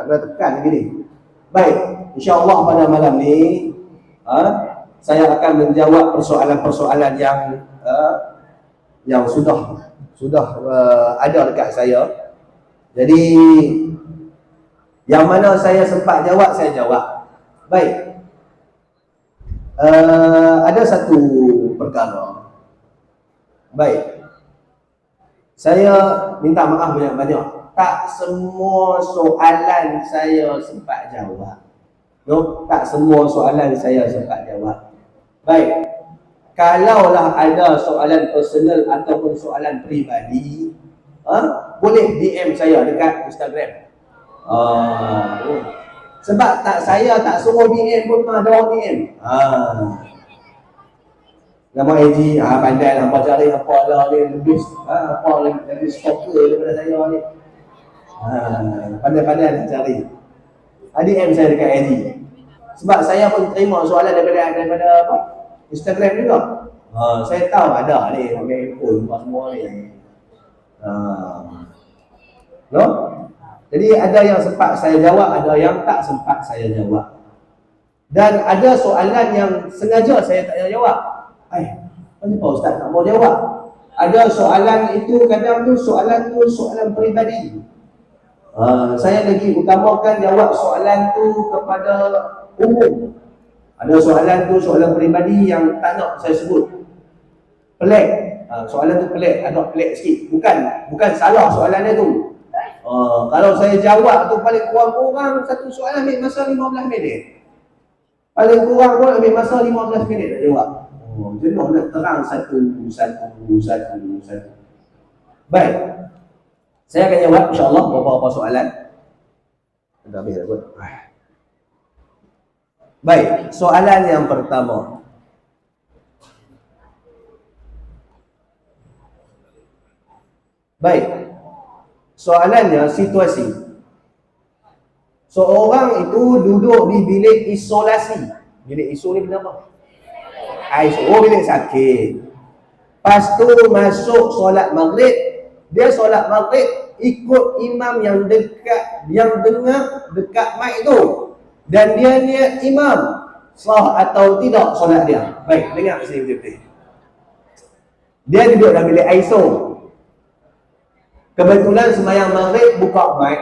tak kena tekan lagi ni. Baik, insya-Allah pada malam ni saya akan menjawab persoalan-persoalan yang sudah ada dekat saya. Jadi yang mana saya sempat jawab, saya jawab. Baik. Ada satu perkara. Baik. Saya minta maaf banyak-banyak. Tak semua soalan saya sempat jawab. No, tak semua soalan saya sempat jawab. Baik. Kalaulah ada soalan personal ataupun soalan peribadi, boleh DM saya dekat Instagram. Sebab saya tak suruh DM pun ada orang DM. Nama AG, pandai lah, apa cari apa lah ni, lebih lebih stalker daripada saya ni. Pandai-pandai lah cari. DM saya dekat AG. Sebab saya pun terima soalan daripada apa? Instagram juga. Saya tahu ada ni, ambil handphone semua ni. No? Jadi ada yang sempat saya jawab, ada yang tak sempat saya jawab. Dan ada soalan yang sengaja saya tak jawab. Kenapa Ustaz tak mau jawab? Ada soalan itu, kadang tu soalan peribadi. Saya lagi utamakan jawab soalan tu kepada umum. Ada soalan tu soalan peribadi yang tak nak saya sebut. Pelik. Soalan tu pelik, agak pelik sikit. Bukan salah soalannya tu. Kalau saya jawab tu paling kurang satu soalan ambil masa 15 minit. Paling kurang pun ambil masa 15 minit nak jawab. Jenuh nak terang satu. Baik. Saya akan jawab insya-Allah beberapa soalan. Dah habis dah kot. Baik, soalan yang pertama. Baik. Soalannya situasi. Seorang itu duduk di bilik isolasi. Bilik iso ni benda apa? Bilik sakit. Lepas tu masuk solat maghrib. Dia solat maghrib ikut imam yang dengar dekat mic tu. Dan dia niat imam. Sah atau tidak solat dia? Baik, dengar sini betul-betul. Dia duduk dalam bilik ISO. Kebetulan sembahyang maghrib buka mic.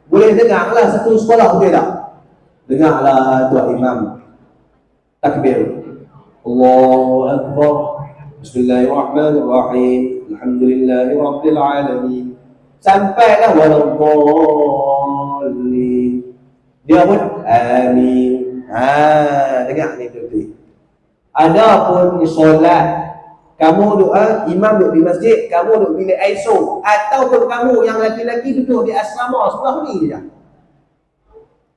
Boleh dengarlah satu sekolah, boleh tak? Dengarlah tuan imam takbir. Allahu Akbar. Bismillahirrahmanirrahim. Alhamdulillahirabbil alamin. Sampailah waladdallin. Dia pun amin. Dengar ni betul-betul. Adapun solat, kamu doa, imam duduk di masjid, kamu duduk bilik ISO, ataupun kamu yang laki-laki duduk di asrama sebelah ni je.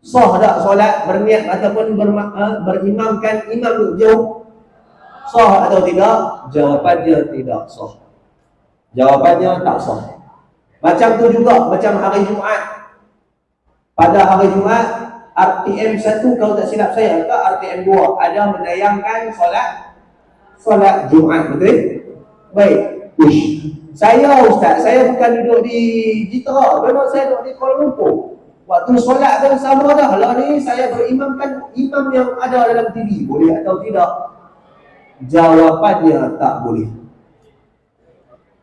Sah tak solat berniat ataupun berimamkan imam duduk jauh? Sah atau tidak? Jawapannya tidak sah. Jawapannya tak sah. Macam tu juga, macam hari Jumaat. Pada hari Jumaat, RTM 1 kalau tak silap saya, ke RTM 2 ada menayangkan solat Jumaat, betul? Baik. Saya Ustaz, saya bukan duduk di Jitera, memang saya duduk di Kuala Lumpur. Waktu solat kan sama dah lah ni, saya berimamkan imam yang ada dalam TV. Boleh atau tidak? Jawapannya tak boleh.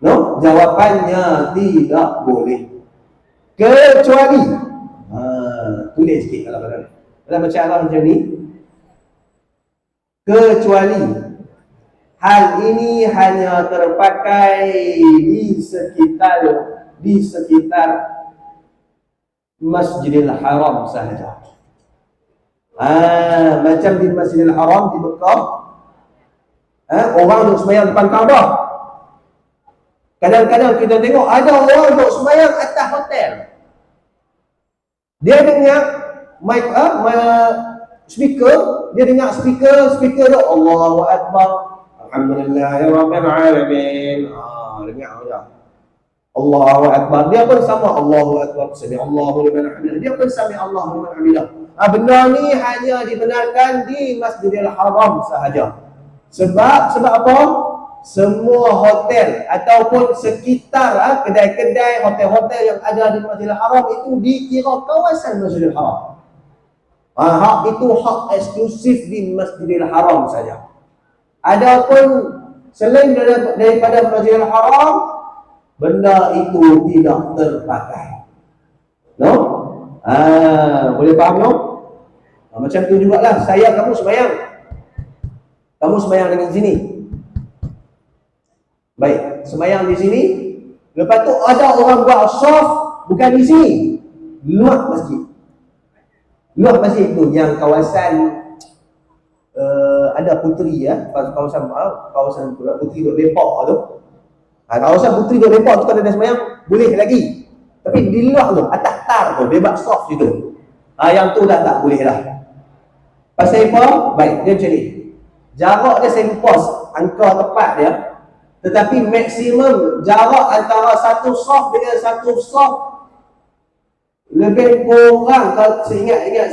No? Jawapannya tidak boleh. Kecuali tulis sikit kalau baca Allah macam ni. Kecuali hal ini hanya terpakai di sekitar Masjidil Haram sahaja. Macam di Masjidil Haram di Mekah, orang duduk sembahyang depan Kaabah. Kadang-kadang kita tengok ada orang duduk sembahyang atas hotel. Dia dengar mic speaker, dia dengar speaker tu Allahu Akbar. Alhamdulillahirabbil alamin. Dengar aja. Allahu Akbar. Dia pun sama Allahu Akbar. Sami Allahu liman hamidah. Dia pun sami Allahu liman hamidah. Benda ni hanya dibenarkan di Masjidil Haram sahaja. Sebab apa? semua hotel ataupun sekitar kedai-kedai, hotel-hotel yang ada di Masjidil Haram itu dikira kawasan Masjidil Haram. Hak itu hak eksklusif di Masjidil Haram saja. Adapun selain daripada Masjidil Haram, benda itu tidak terpakai. No? Boleh faham no? Macam tu jugalah kamu sembahyang. Kamu sembahyang dengan sini. Baik, sembahyang di sini. Lepas tu ada orang buat soft bukan di sini. Luar masjid. Luar masjid tu yang kawasan ada Puteri kawasan Puteri duk lepak tu. Kawasan Puteri duk lepak tu kalau ada sembahyang boleh lagi. Tapi di luar tu, atas tar tu, bebas soft situ. Yang tu dah tak boleh dah. Pasal apa? Baik, dia macam ni. Jarak dia saya lupa angka tepat dia. Tetapi maksimum jarak antara satu soft dengan satu soft lebih kurang, kalau seingat-ingat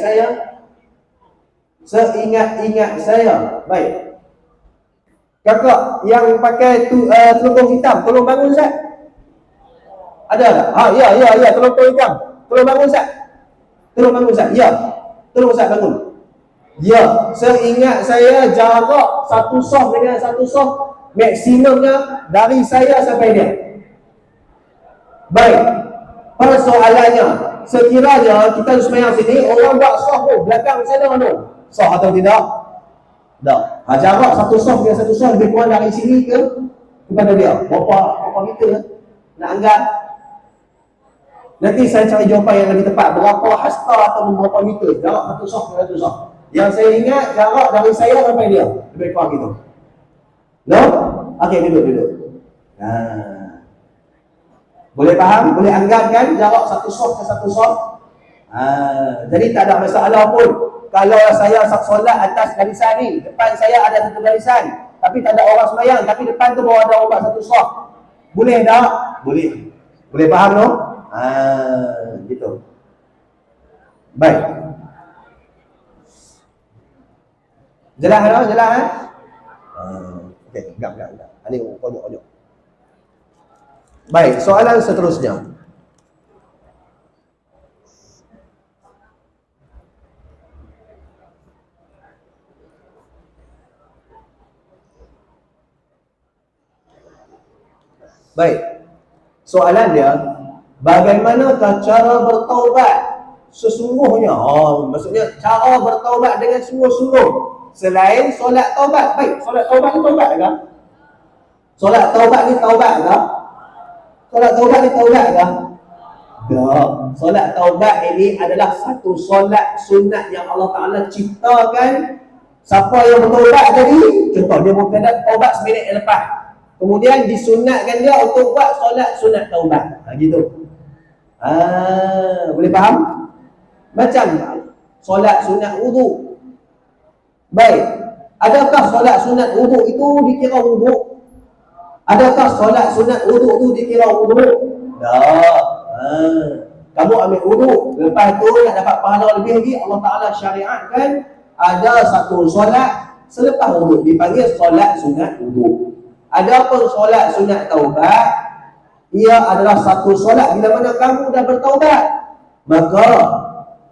saya. Baik. Kakak yang pakai telungkup hitam, tolong bangun Ustaz. Ada tak? Ya, telungkup hitam. Tolong bangun Ustaz. Ya. Tolong Ustaz bangun. Ya, seingat saya jarak satu soft dengan satu soft maksimumnya dari saya sampai dia. Baik. Persoalannya, sekiranya kita sembahyang sini, orang buat soft tu belakang sana tu. Soft atau tidak? Tak. Jarak satu soft dengan satu soft lebih kurang dari sini kepada dia. Berapa meter nak anggap? Nanti saya cari jawapan yang lebih tepat. Berapa hasta atau berapa meter jarak satu soft dengan satu soft. Yang saya ingat jarak dari saya sampai dia lebih kurang gitu. No? Okey, duduk. Boleh faham? Boleh anggap kan jarak satu soft ke satu soft? Jadi tak ada masalah pun. Kalau saya solat atas barisan ni, depan saya ada satu barisan, tapi tak ada orang sembahyang, tapi depan tu baru ada orang satu soft. Boleh tak? Boleh. Boleh faham no? Gitu. Baik. Jelas. Okey, enggak. Ini konyol. Baik, soalan seterusnya. Baik. Soalan dia, bagaimanakah cara bertaubat sesungguhnya? Maksudnya cara bertaubat dengan sungguh-sungguh selain solat taubat. Baik, solat taubat ni taubat ke? Solat taubat ni taubat ke? Tak. Solat taubat ini adalah satu solat sunat yang Allah Ta'ala ciptakan. Siapa yang bertaubat tadi, contoh dia bukan taubat seminit yang lepas, kemudian disunatkan dia untuk buat solat sunat taubat. Gitu. Boleh faham? Macam solat sunat wudu. Baik. Adakah solat sunat wudu itu dikira wudu? Adakah solat sunat wudu itu dikira wudu? Tak. Kamu ambil wudu, lepas tu nak dapat pahala lebih lagi, Allah Ta'ala syariatkan ada satu solat selepas wudu, dipanggil solat sunat wudu. Adapun solat sunat taubat, ia adalah satu solat bila mana kamu dah bertaubat, maka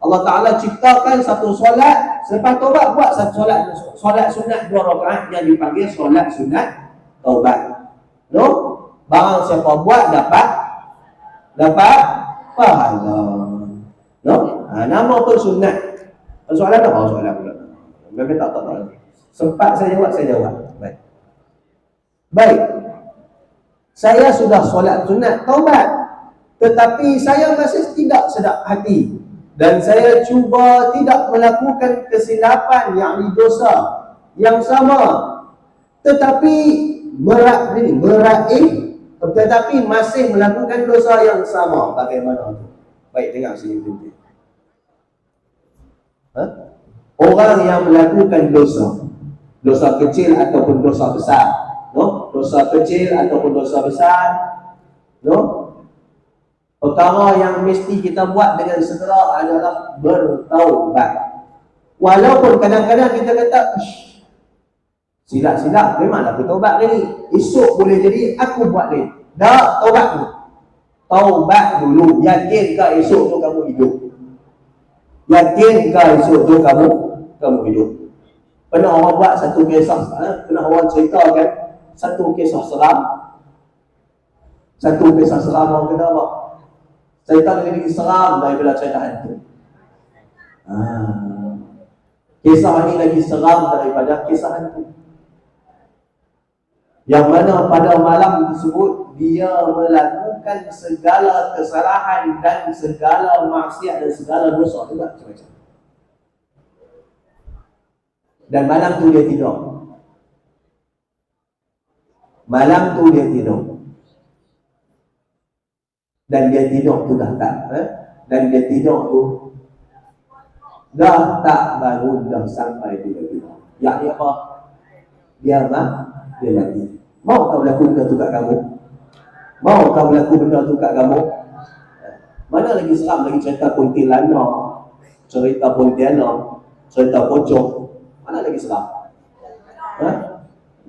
Allah Ta'ala ciptakan satu solat, selepas taubat buat satu solat sunat 2 rakaat yang dipanggil solat sunat taubat. No? Barang siapa buat dapat pahala. No? Nama pun sunat. Soalan apa? Soalan pula. Memang tak. Sempat saya jawab. Baik. Saya sudah solat sunat taubat, tetapi saya masih tidak sedap hati dan saya cuba tidak melakukan kesilapan yakni dosa yang sama, tetapi masih melakukan dosa yang sama. Bagaimana tu? Baik, dengar sini tu. Orang yang melakukan dosa kecil ataupun dosa besar, no? Dosa kecil ataupun dosa besar, no? Perkara yang mesti kita buat dengan segera adalah bertaubat. Walaupun kadang-kadang kita kata, Silap-silap memanglah aku taubat ni. Esok boleh jadi aku buat ni. Dah, taubat dulu. Taubat dulu. Yakinkah esok tu kamu hidup? Yakinkah esok tu kamu hidup? Pernah orang buat satu kisah, pernah orang ceritakan satu kisah seram. Satu kisah seram orang kata apa? Cerita lebih seram daripada cerita hantu. Kisah ini lagi seram daripada kisah hantu. Yang mana pada malam tersebut dia melakukan segala kesalahan dan segala maksiat dan segala dosa juga macam-macam. Dan malam tu dia tidur. Malam tu dia tidur. Dan dia tidur tu dah tak. Dan dia tidur tu dah tak bangun dah sampai dia tidur. Yang apa? Dia mati. Mau kau berlaku benda tu kat kamu? Mau kau berlaku benda tu kat kamu? Mana lagi seram lagi cerita kuntilanak, cerita pontianak, cerita pocong. Mana lagi seram?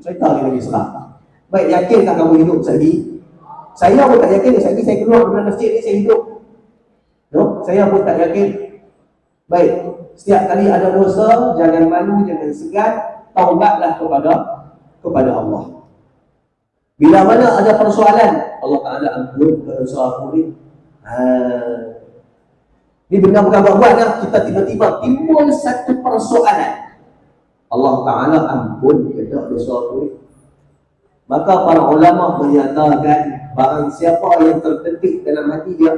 Cerita lagi seram. Baik, yakinkah kamu hidup lagi? Saya pun tak yakin. Lagi saya keluar dari masjid ni saya hidup. No? Saya pun tak yakin. Baik, setiap kali ada dosa, jangan malu, jangan segan, taubatlah kepada Allah. Bila mana ada persoalan, Allah Ta'ala ampun dosa aku ni. Ni benda bukan buat-buat lah. Kita tiba-tiba timbul satu persoalan, Allah Ta'ala ampun dosa aku ni. Maka para ulama menyatakan barang siapa yang terdetik dalam hati dia,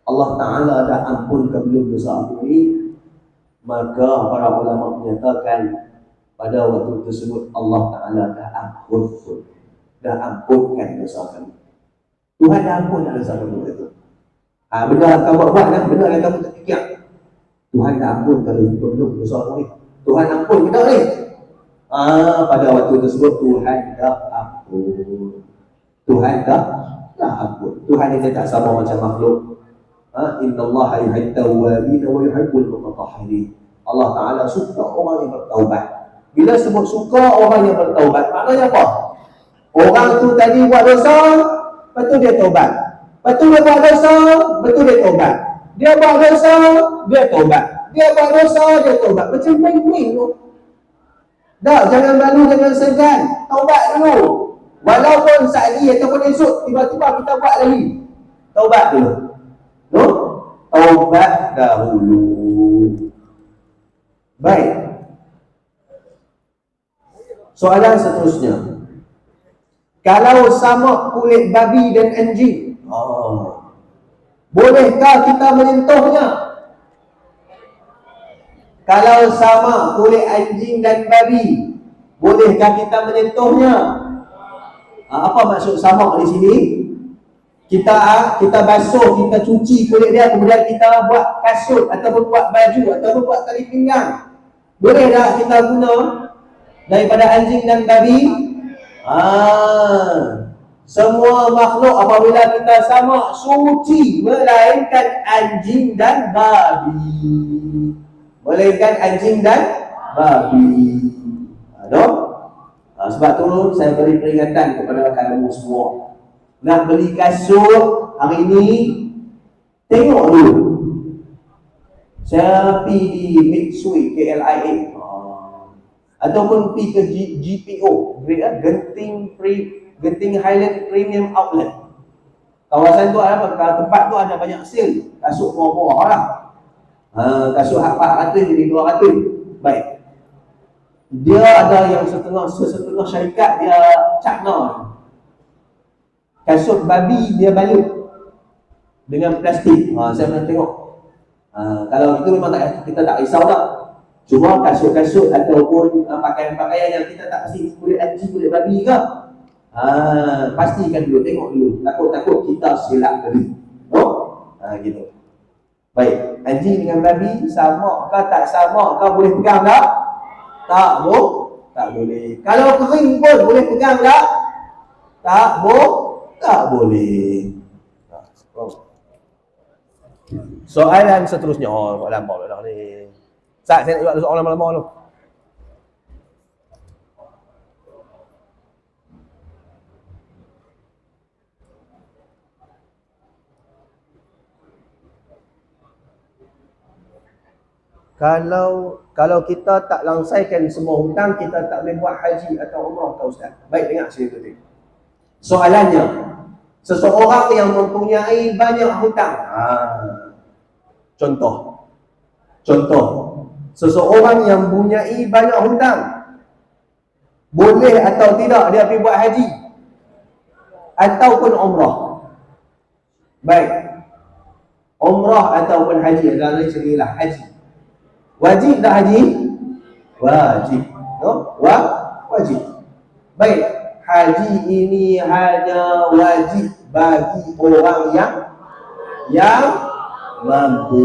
Allah Ta'ala dah ampunkan belum dosa aku ni, maka para ulama menyatakan pada waktu tersebut Allah Ta'ala dah ampunkan dosa kami. Tuhan dah ampunkan dosa kamu itu. Benda yang kamu buat kan, benda yang kamu terfikir, Tuhan dah ampunkan belum dosa kamu ni. Tuhan ampun benda ni. Pada waktu tersebut Tuhan dah ampun. Tuhan dah ampun. Tuhan ini tak sama macam makhluk. Innallaha yuhibbut tawwabin wa yuhibbul mutatahhirin. Allah Ta'ala suka orang yang bertaubat. Bila sebut suka orang yang bertaubat, maknanya apa? Orang tu tadi buat dosa, betul dia taubat. Betul dia buat dosa, betul dia taubat. Dia buat dosa, dia taubat. Dia buat dosa, dia taubat. Macam main-main tu. Dah, jangan malu, jangan segan. Taubat dulu. Walaupun saat ni ataupun esok tiba-tiba kita buat lagi, taubat dulu. No? Taubat dahulu. Baik. Soalan seterusnya. Kalau sama kulit babi dan anjing, bolehkah kita menyentuhnya? Kalau sama kulit anjing dan babi, bolehkah kita menyentuhnya? Apa maksud sama di sini? Kita basuh, kita cuci kulit dia, kemudian kita buat kasut ataupun buat baju ataupun buat tali pinggang. Boleh tak kita guna daripada anjing dan babi? Semua makhluk apabila kita sama suci, melainkan anjing dan babi. Melainkan anjing dan babi. Sebab tu saya beri peringatan kepada kamu semua. Nak beli kasut hari ini, tengok dulu. Saya pergi di Mitsui KLIA, ataupun pergi ke GPO, Genting Highland Premium Outlet. Kawasan tu ada, tempat tu ada banyak sale kasut murah-murah lah. Kasut 400 jadi 200. Baik. Dia ada yang setengah syarikat dia cakna. Kasut babi dia balut dengan plastik. Saya pernah tengok. Kalau itu memang kita tak risau tak. Cuma kasut-kasut ataupun pakaian-pakaian yang kita tak pasti kulit anjing, kulit babi ke, pastikan dulu, tengok dulu. Takut-takut kita silap tadi. Gitu. Baik, anjing dengan babi sama ke tak sama ke, boleh pegang tak? Tak boleh. Kalau kering pun boleh pegang tak? Tak boleh. Soalan seterusnya. Buat lama dah ni. Saya nak buat soalan lama-lama tu. Kalau kita tak langsaikan semua hutang, kita tak boleh buat haji atau umrah, tak Ustaz? Baik, dengar sini tu. Soalannya, seseorang yang mempunyai banyak hutang. Contoh. Seseorang yang mempunyai banyak hutang, boleh atau tidak dia pergi buat haji ataupun umrah? Baik. Umrah ataupun haji, adalah sendirilah haji. Wajib tak haji? Wajib. No? Wajib. Baik. Haji ini hanya wajib bagi orang yang mampu.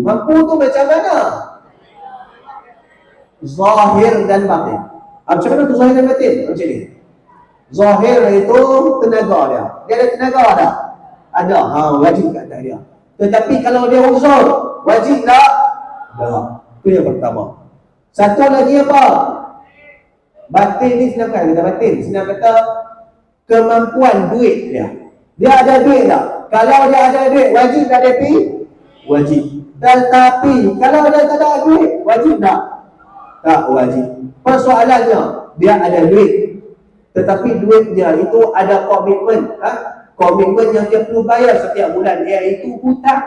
Mampu tu macam mana? Zahir dan batin. Macam mana tu zahir dan batin? Macam ni. Zahir itu tenaga dia. Dia ada tenaga tak? Ada. Wajib kat atas dia. Tetapi kalau dia uzur, wajib tak? Tak. Itu yang pertama. Satu lagi apa? Batin ni senang kata batin. Senang kata kemampuan duit dia. Dia ada duit tak? Kalau dia ada duit, wajib tak dia pergi? Wajib. Tetapi kalau dia tak ada duit, wajib tak? Tak wajib. Persoalannya, dia ada duit, tetapi duit dia itu ada komitmen. Komitmen yang dia perlu bayar setiap bulan, iaitu hutang.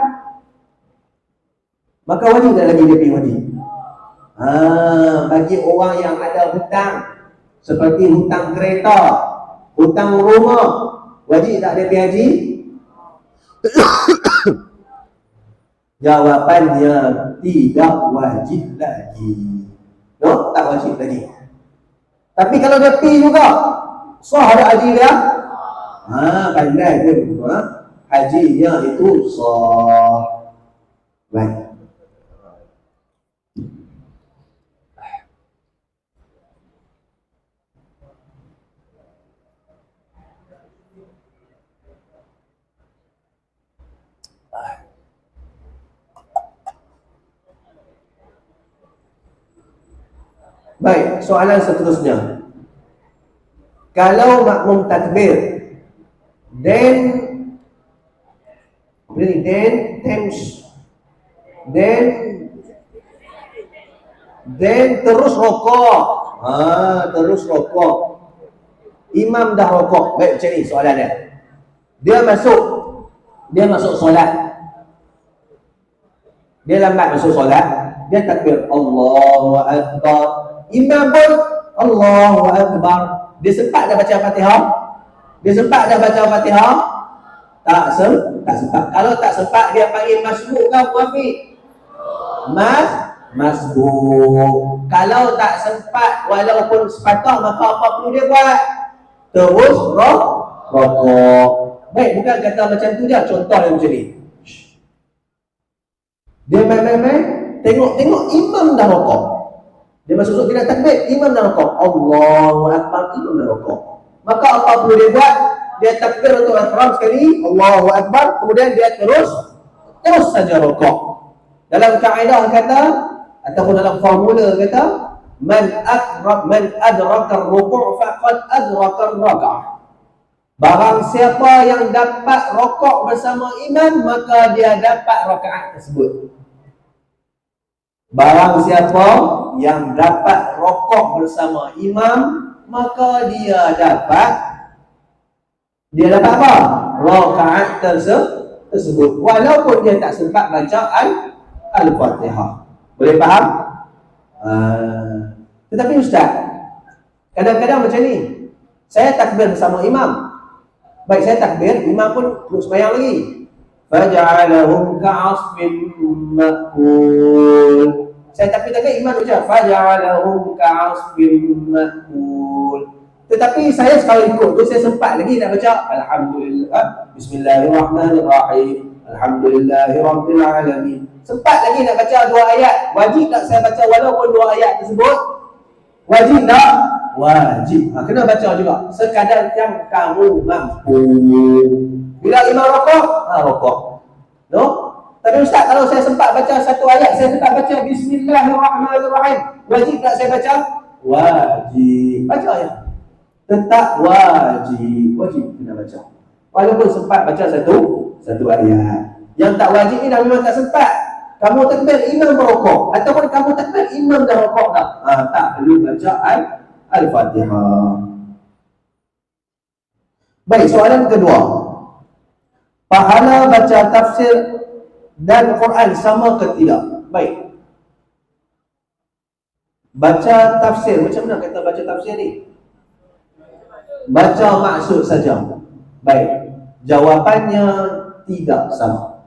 Maka wajib tak lagi dia pergi wajib? Bagi orang yang ada hutang, seperti hutang kereta, hutang rumah, wajib tak dia pergi haji? Jawapannya tidak wajib lagi. No, tak wajib lagi. Tapi kalau dia pergi juga, sah ada haji dia? Pandai dia. Hajinya itu sah. Baik. Baik, soalan seterusnya. Kalau makmum takbir, then terus rokok. Terus rokok. Imam dah rokok. Baik, macam ni soalan dia. Dia masuk solat. Dia lambat masuk solat. Dia takbir Allahu Akbar. Imam pun Allahu Akbar. Dia sempat dah baca Fatihah? Tak sempat. Kalau tak sempat, dia panggil masbuk ke muafiq? Masbuk. Kalau tak sempat walaupun sepatah, maka apa perlu dia buat? Terus rokok. Baik, bukan kata macam tu dia. Contoh dia macam ni. Dia main-main, tengok imam dah rokok. Dia masuk dia takbir, imam dah rokok. Allahu Akbar, imam dah rokok. Maka apa perlu dia buat? Dia takbir untuk ihram sekali, Allahu Akbar, kemudian dia terus saja rokok. Dalam kaedah kata, ataupun dalam formula kata, man adraka ar-ruku' faqad adraka ar-raka'ah. Barang siapa yang dapat rokok bersama imam, maka dia dapat rakaat tersebut. Barang siapa yang dapat rokok bersama imam, maka dia dapat apa? Rakaat tersebut. Walaupun dia tak sempat baca Al-Fatihah. Boleh faham? Tetapi Ustaz, kadang-kadang macam ni. Saya takbir bersama imam. Baik, saya takbir, imam pun terus sembahyang lagi. Faja'alahum ka'asfin ma'kul. Saya takbir imam ucap faja'alahum ka'asfin ma'kul. Tetapi saya sekali ikut tu, saya sempat lagi nak baca Alhamdulillah, Bismillahirrahmanirrahim, Alhamdulillahirabbil alamin. Sempat lagi nak baca 2 ayat. Wajib tak saya baca walaupun 2 ayat tersebut? Wajib tak? Wajib. Kena baca juga. Sekadar yang kamu mampu. Bila imam rokok, rokok. No? Tapi Ustaz, kalau saya sempat baca 1 ayat, saya sempat baca Bismillahirrahmanirrahim, wajib tak saya baca? Wajib. Baca ya. Tetap wajib. Wajib kena baca. Walaupun sempat baca satu ayat. Yang tak wajib ni dah memang tak sempat. Kamu takbir, imam berrokok. Ataupun kamu takbir, imam dah rokok dah. Tak perlu baca Al-Fatihah. Baik, soalan kedua. Pahala baca tafsir dan Quran sama ke tidak? Baik. Baca tafsir, macam mana kata baca tafsir ni? Baca maksud saja. Baik. Jawapannya tidak sama.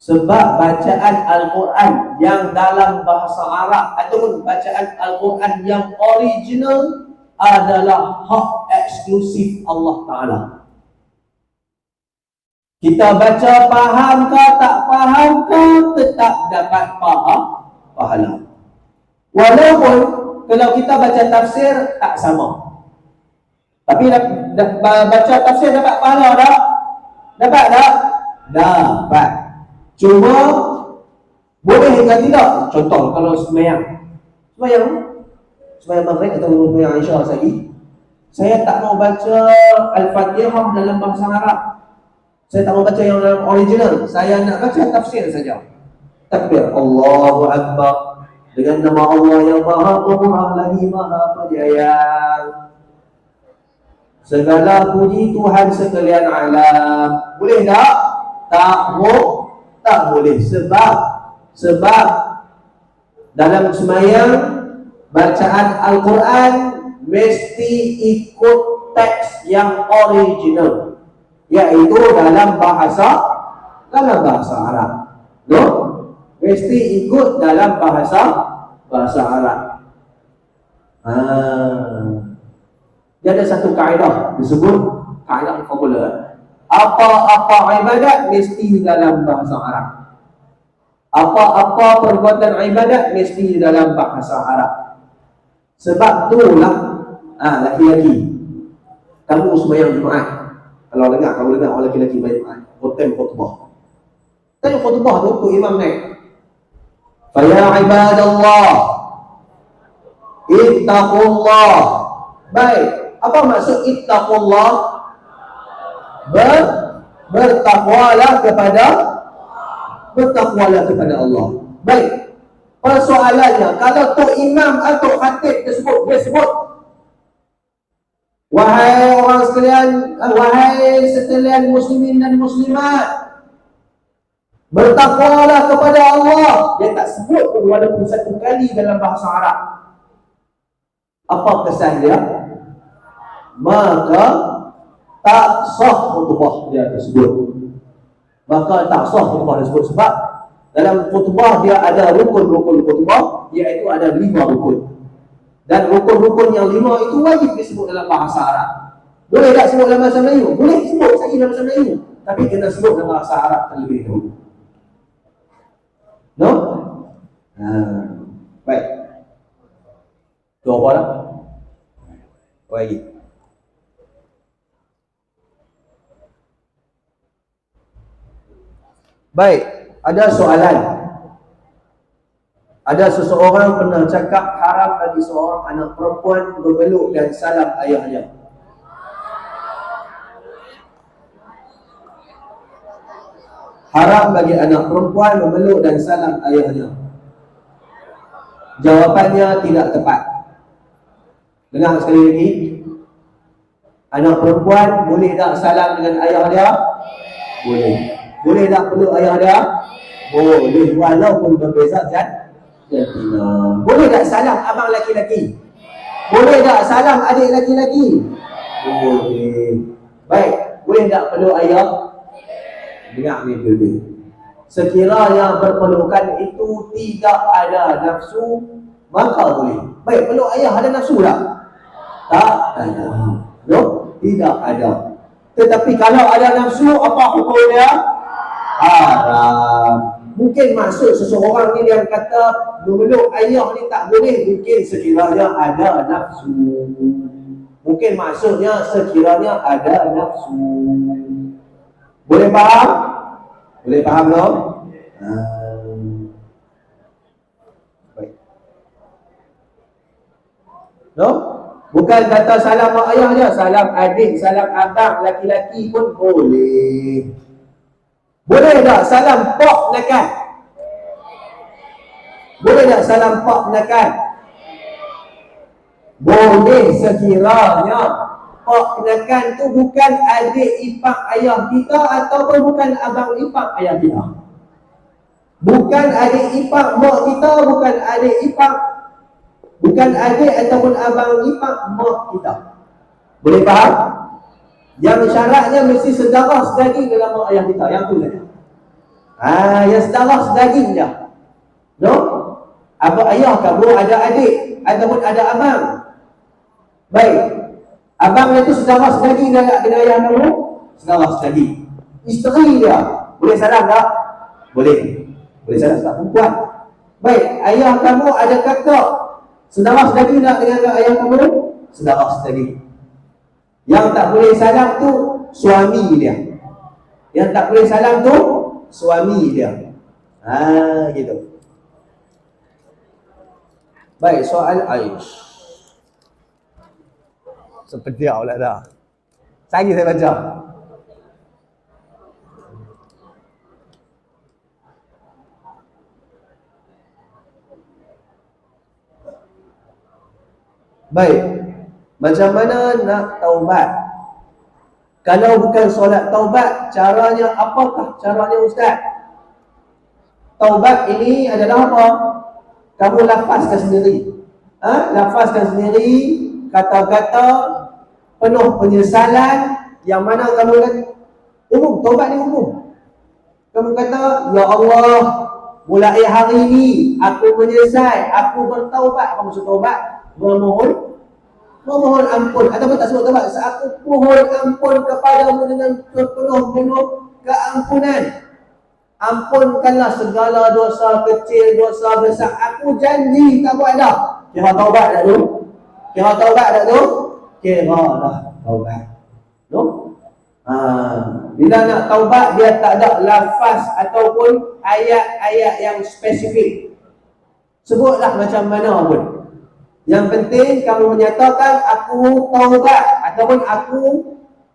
Sebab bacaan Al-Quran yang dalam bahasa Arab ataupun bacaan Al-Quran yang original adalah hak eksklusif Allah Ta'ala. Kita baca faham ke tak faham ke, tetap dapat pahala. Walaupun kalau kita baca tafsir tak sama. Tapi baca tafsir dapat pahala tak? Dapat tak? Dapat. Cuma boleh hingga tidak. Contoh kalau sembahyang maghrib atau sembahyang Isya lagi, saya tak mau baca Al-Fatihah dalam bahasa Arab. Saya tak mau baca yang dalam original. Saya nak baca tafsir saja. Takbir Allahu Akbar dengan nama Allah yang Maha Pemurah lagi Maha Penyayang. Segala puji Tuhan sekalian alam. Boleh tak? Tak boleh. Sebab dalam sembahyang bacaan Al-Quran mesti ikut teks yang original, iaitu dalam bahasa Arab. No? Mesti ikut dalam bahasa Arab. Dia ada satu kaedah disebut kaedah formula. Apa-apa ibadat mesti dalam bahasa Arab. Apa-apa perbuatan ibadat mesti dalam bahasa Arab. Sebab itulah laki-laki kamu sembahyang Jumaat. Kalau kamu dengar orang laki-laki sembahyang Jumaat, khutbah khutbah. Tanya khutbah tu imam naik. Fa ya ibadallah ittaqullah. Baik, apa maksud ittaqullah? Bertakwalah kepada Allah. Baik. Persoalannya, kalau tok imam atau khatib tersebut dia sebut, wahai orang sekalian, wahai sekalian muslimin dan muslimat, bertakwalah kepada Allah. Dia tak sebut pun walaupun satu kali dalam bahasa Arab. Apa kesan dia? Maka tak sah khutbah dia tersebut. Sebab dalam khutbah dia ada rukun-rukun khutbah, iaitu ada 5 rukun. Dan rukun-rukun yang 5 itu wajib disebut dalam bahasa Arab. Boleh tak sebut dalam bahasa Melayu? Boleh sebut saja dalam bahasa Melayu, tapi kena sebut dalam bahasa Arab terlebih dahulu. No? Baik. Tu apa dah? Baik. Baik, ada soalan. Ada seseorang pernah cakap haram bagi seorang anak perempuan memeluk dan salam ayahnya. Haram bagi anak perempuan memeluk dan salam ayahnya. Jawapannya tidak tepat. Dengar sekali lagi. Anak perempuan boleh tak salam dengan ayah dia? Boleh. Boleh tak peluk ayah dia? Boleh, walaupun berbeza jantina. Boleh tak salam abang laki-laki? Boleh tak salam adik laki-laki? Boleh. Baik, boleh tak peluk ayah? Dengar ni dulu. Sekiranya berpelukan itu tidak ada nafsu, maka boleh. Baik, peluk ayah ada nafsu tak? Tak ada. No? Tidak ada. Tetapi kalau ada nafsu, apa hukumnya? Haram. Mungkin maksud seseorang ni yang kata memeluk ayah ni tak boleh, mungkin sekiranya ada nafsu. Mungkin maksudnya sekiranya ada nafsu. Boleh faham? Boleh faham tak? Baik. No? Bukan kata salam mak ayah je, salam adik, salam abang, laki-laki pun boleh. Boleh tak salam pok nekat? Boleh tak salam pak penakan? Boleh sekiranya pak penakan tu bukan adik ipar ayah kita ataupun bukan abang ipar ayah kita. Bukan adik ipar mak kita, bukan adik ipar, bukan adik ataupun abang ipar mak kita. Boleh faham? Yang syaratnya mesti sedarah sedaging dalam mak ayah kita. Yang tu saja. Yang sedarah sedaging dah. No? Apa ayah kamu ada adik ataupun ada abang. Baik. Abang itu sedarah sedaging dengan ayah kamu? Sedarah sedaging. Isteri dia boleh salam tak? Boleh. Boleh salam tak perempuan? Baik. Ayah kamu ada kakak. Sedarah sedaging tak dengan ayah kamu? Sedarah sedaging. Yang tak boleh salam tu suami dia. Yang tak boleh salam tu suami dia. Gitu. Baik, soal Aish. Sepediak pula dah. Lagi saya baca. Baik. Macam mana nak taubat? Kalau bukan solat taubat, caranya apakah caranya Ustaz? Taubat ini adalah apa? Kamu lafazkan sendiri. Lafazkan sendiri kata-kata penuh penyesalan yang mana kamu kan umum, taubat ni umum. Kamu kata, ya Allah, mulai hari ini aku menyesal, aku bertaubat. Apa maksud taubat? Memohon ampun. Ataupun tak sebut taubat, aku mohon ampun kepadamu dengan penuh keampunan. Ampunkanlah segala dosa kecil, dosa besar. Aku janji tak buat dah. Kira taubat dah tu? Kira taubat dah tu? Kira dah taubat. No? Bila nak taubat, dia tak ada lafaz ataupun ayat-ayat yang spesifik. Sebutlah macam mana pun. Yang penting kamu menyatakan aku taubat ataupun aku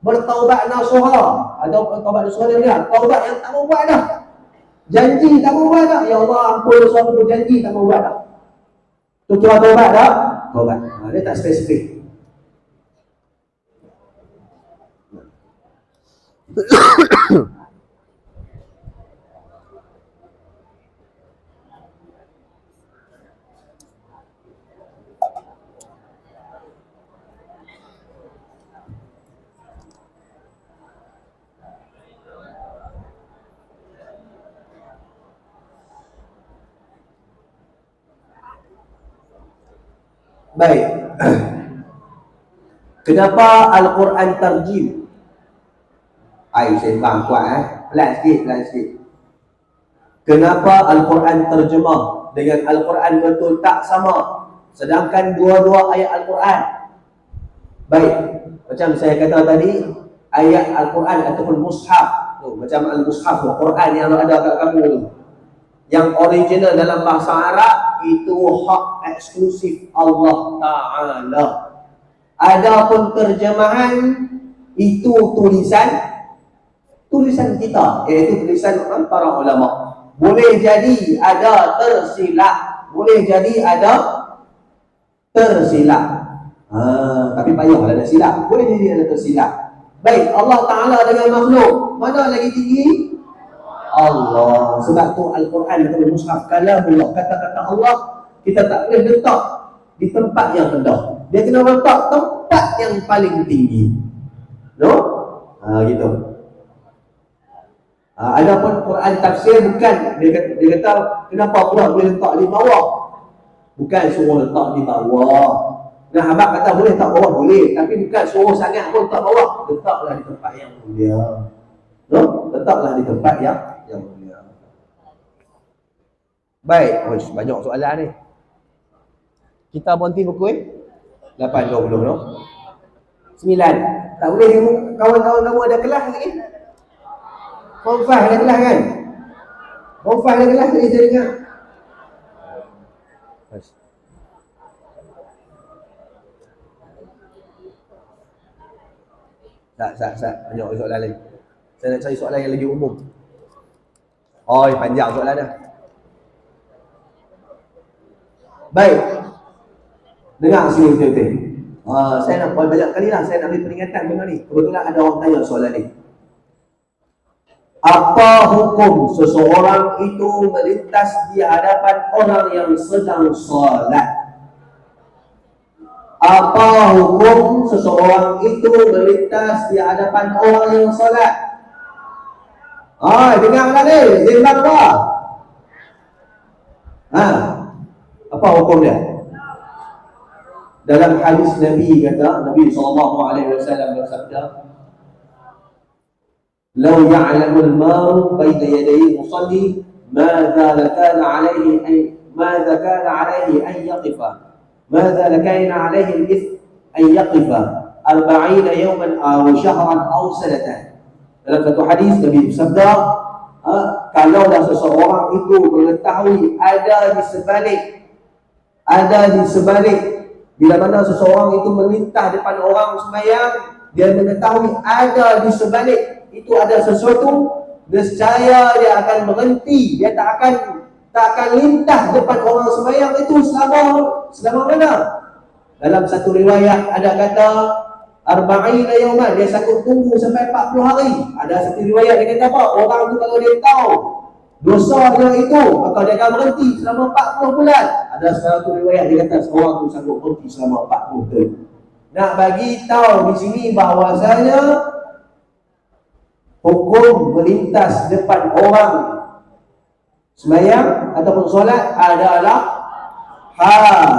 bertaubat nasuha. Atau taubat nasuha dia, taubat yang tak mau buat dah. Janji tak mau buat dah. Ya Allah, ampun dosa aku, janji tak mau buat dah. Tu kira taubat dah? Taubat. Dia tak spesifik. Baik. Kenapa Al-Quran terjem? Sembang kuat pelan sikit. Kenapa Al-Quran terjemah dengan Al-Quran betul tak sama, sedangkan dua-dua ayat Al-Quran? Baik, macam saya kata tadi, ayat Al-Quran ataupun mushaf tu, macam Al-Mushaf Al-Quran yang ada kat kamu tu, yang original dalam bahasa Arab, itu hak eksklusif Allah Ta'ala. Adapun terjemahan itu tulisan kita, iaitu tulisan para ulama. Boleh jadi ada tersilap, boleh jadi ada tersilap. Tapi payahlah ada silap. Boleh jadi ada tersilap. Baik, Allah Ta'ala dengan makhluk, mana lagi tinggi? Allah. Sebab tu Al-Quran atau Mushaf kalamullah, kata-kata Allah, kita tak boleh letak di tempat yang rendah. Dia kena letak tempat yang paling tinggi. No? Gitu. Adapun Quran tafsir bukan, dia kata kenapa pula boleh letak di bawah? Bukan suruh letak di bawah. Nah, abang kata boleh letak bawah, boleh, tapi bukan suruh sangat pun letak bawah. Letaklah di tempat yang mulia. No? Letaklah di tempat yang mulia. Baik, banyak soalan ni. Kita berhenti pukul 8.20 no? 9. Tak boleh kawan-kawan kamu ada kelas lagi? Form 5 ada kelas kan? Form 5 ada kelas tadi saya dengar. Tak. Banyak soalan lagi. Saya nak cari soalan yang lagi umum. Panjang soalan dah. Baik, dengar sini betul-betul. Saya nak buat banyak kali lah, saya nak ambil peringatan dengan ni. Kebetulan ada orang tanya soalan ni. Apa hukum seseorang itu melintas di hadapan orang yang sedang solat? Apa hukum seseorang itu melintas di hadapan orang yang solat? Dengarlah ni, zimbang apa? Apa hukum dia? Dalam hadis Nabi kata, Nabi SAW bersabda, "Lau ya'lamul maru baina yadayi musalli, madza kana 'alaihi an yaqifa. Madza kana 'alaihi al-ithm an yaqifa 40 yawman aw shahran aw sanatan." Dalam satu hadis Nabi bersabda, kalaulah seseorang itu mengetahui ada di sebalik bila mana seseorang itu melintas depan orang sembahyang, dia mengetahui ada di sebalik itu ada sesuatu, nescaya dia akan berhenti, dia tak akan lintas depan orang sembahyang itu selama mana? Dalam satu riwayat ada kata 40 yawman, dia sanggup tunggu sampai 40 hari. Ada satu riwayat dia kata apa? Orang tu kalau dia tahu dosa dia itu, maka dia akan berhenti selama 40 bulan. Ada satu riwayat dia kata seorang tu sanggup berhenti selama 40 tahun. Nak bagi tahu di sini bahawasanya hukum melintas depan orang sembahyang ataupun solat adalah haram.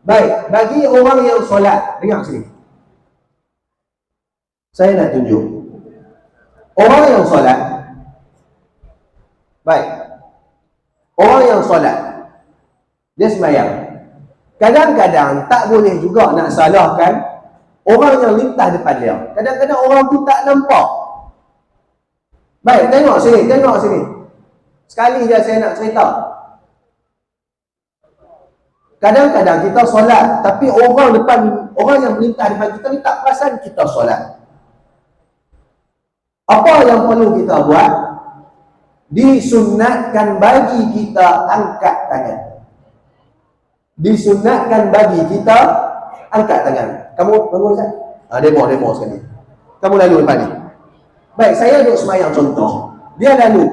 Baik, bagi orang yang solat, dengar sini. Saya nak tunjuk. Orang yang solat, baik. Orang yang solat, dia sembahyang. Kadang-kadang tak boleh juga nak salahkan orang yang lintas depan dia. Kadang-kadang orang tu tak nampak. Baik, tengok sini. Sekali je saya nak cerita. Kadang-kadang kita solat, tapi orang yang melintas depan kita ni tak perasan kita solat. Apa yang perlu kita buat? Disunatkan bagi kita angkat tangan. Kamu bangun Ustaz? Demo sekali. Kamu lalu depan ni. Baik, saya duduk sembahyang contoh. Dia lalu.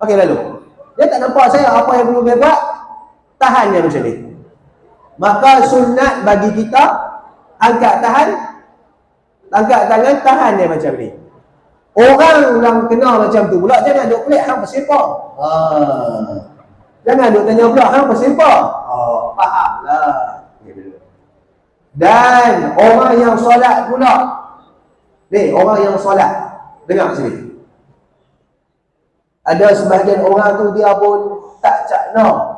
Okey, lalu. Dia tak nampak saya, apa yang perlu dia buat? Tahan dia macam ni. Maka sunat bagi kita angkat tangan, tahan dia macam ni. Orang yang kena macam tu pula jangan duk pelik hang bersepah. Jangan duk tanya pula hang bersepah. Fahamlah. Dan orang yang solat pula. Ni, orang yang solat. Dengar sini. Ada sebahagian orang tu dia pun tak cakna